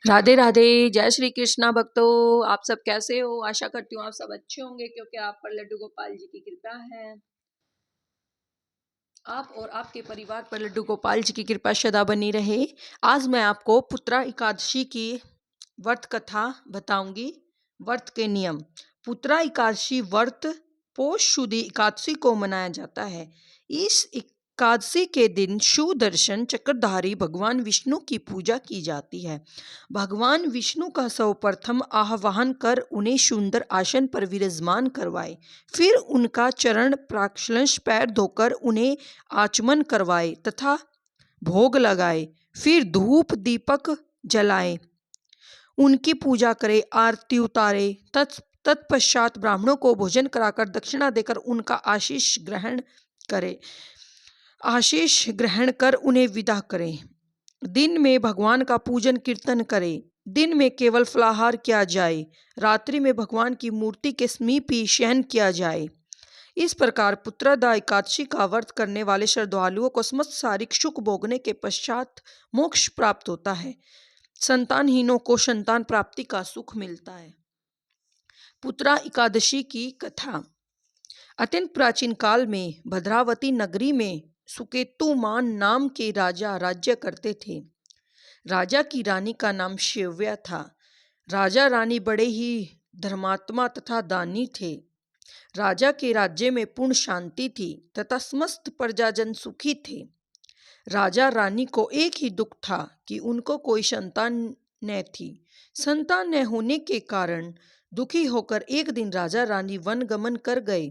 राधे राधे। जय श्री कृष्णा भक्तों, आप सब कैसे हो? आशा करती हूँ आप सब अच्छे होंगे क्योंकि आप पर लड्डू गोपाल जी की कृपा है। आप और आपके परिवार पर लड्डू गोपाल जी की कृपा सदा बनी रहे। आज मैं आपको पुत्रा एकादशी की व्रत कथा बताऊंगी। व्रत के नियम। पुत्रा एकादशी व्रत पौष शुद्ध एकादशी को मनाया जाता है। इस एकादशी के दिन सुदर्शन चक्रधारी भगवान विष्णु की पूजा की जाती है। भगवान विष्णु का सर्वप्रथम आह्वान कर उन्हें सुंदर आसन पर विराजमान करवाए। फिर उनका चरण प्राक्षलश पैर धोकर उन्हें आचमन करवाए तथा भोग लगाए। फिर धूप दीपक जलाए, उनकी पूजा करे, आरती उतारे। तत्पश्चात ब्राह्मणों को भोजन कराकर दक्षिणा देकर उनका आशीष ग्रहण कर उन्हें विदा करें। दिन में भगवान का पूजन कीर्तन करें। दिन में केवल फलाहार किया जाए। रात्रि में भगवान की मूर्ति के समीप ही शयन किया जाए। इस प्रकार पुत्रदा एकादशी का व्रत करने वाले श्रद्धालुओं को समस्त शारीरिक सुख भोगने के पश्चात मोक्ष प्राप्त होता है। संतानहीनों को संतान प्राप्ति का सुख मिलता है। पुत्रा एकादशी की कथा। अत्यंत प्राचीन काल में भद्रावती नगरी में सुकेतुमान नाम के राजा राज्य करते थे। राजा की रानी का नाम शिव्या था। राजा रानी बड़े ही धर्मात्मा तथा दानी थे। राजा के राज्य में पूर्ण शांति थी तथा समस्त प्रजाजन सुखी थे। राजा रानी को एक ही दुख था कि उनको कोई संतान न थी। संतान न होने के कारण दुखी होकर एक दिन राजा रानी वन गमन कर गए।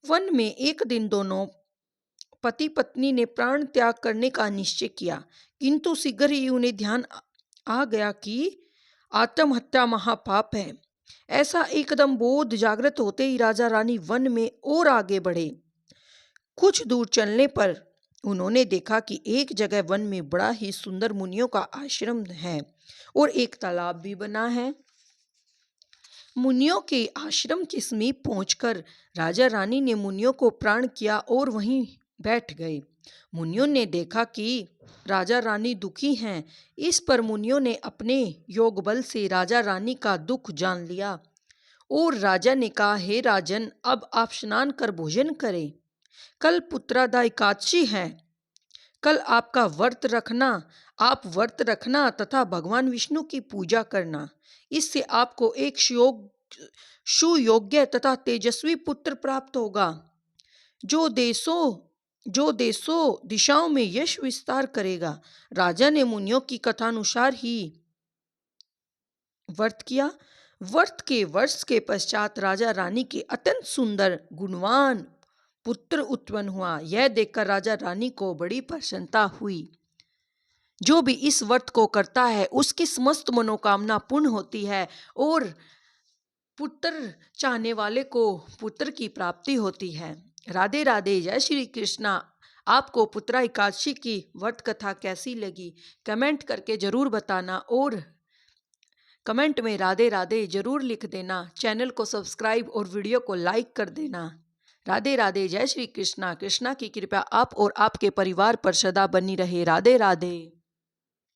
वन में एक दिन दोनों पति पत्नी ने प्राण त्याग करने का निश्चय किया, किंतु शीघ्र ही उन्हें ध्यान आ गया कि आत्महत्या महापाप है। ऐसा एकदम बोध जागृत होते ही राजा रानी वन में और आगे बढ़े। कुछ दूर चलने पर उन्होंने देखा कि एक जगह वन में बड़ा ही सुंदर मुनियों का आश्रम है और एक तालाब भी बना है। मुनियों के आश्रम के समीप पहुंचकर राजा रानी ने मुनियों को प्रणाम किया और वहीं बैठ गए। मुनियों ने देखा कि राजा रानी दुखी हैं। इस पर मुनियों ने अपने योग बल से राजा रानी का दुख जान लिया और राजा ने कहा, हे राजन, अब आप स्नान कर भोजन करें। कल पुत्रदा एकादशी है। कल आपका आप व्रत रखना तथा भगवान विष्णु की पूजा करना। इससे आपको एक सुयोग्य तथा तेजस्वी पुत्र प्राप्त होगा जो देशों दिशाओं में यश विस्तार करेगा। राजा ने मुनियों की कथानुसार ही व्रत किया। व्रत के वर्ष के पश्चात राजा रानी के अत्यंत सुंदर गुणवान पुत्र उत्पन्न हुआ। यह देखकर राजा रानी को बड़ी प्रसन्नता हुई। जो भी इस व्रत को करता है उसकी समस्त मनोकामना पूर्ण होती है और पुत्र चाहने वाले को पुत्र की प्राप्ति होती है। राधे राधे। जय श्री कृष्णा। आपको पुत्रा एकादशी की व्रत कथा कैसी लगी कमेंट करके जरूर बताना और कमेंट में राधे राधे जरूर लिख देना। चैनल को सब्सक्राइब और वीडियो को लाइक कर देना। राधे राधे। जय श्री कृष्णा। कृष्णा की कृपा आप और आपके परिवार पर सदा बनी रहे। राधे राधे।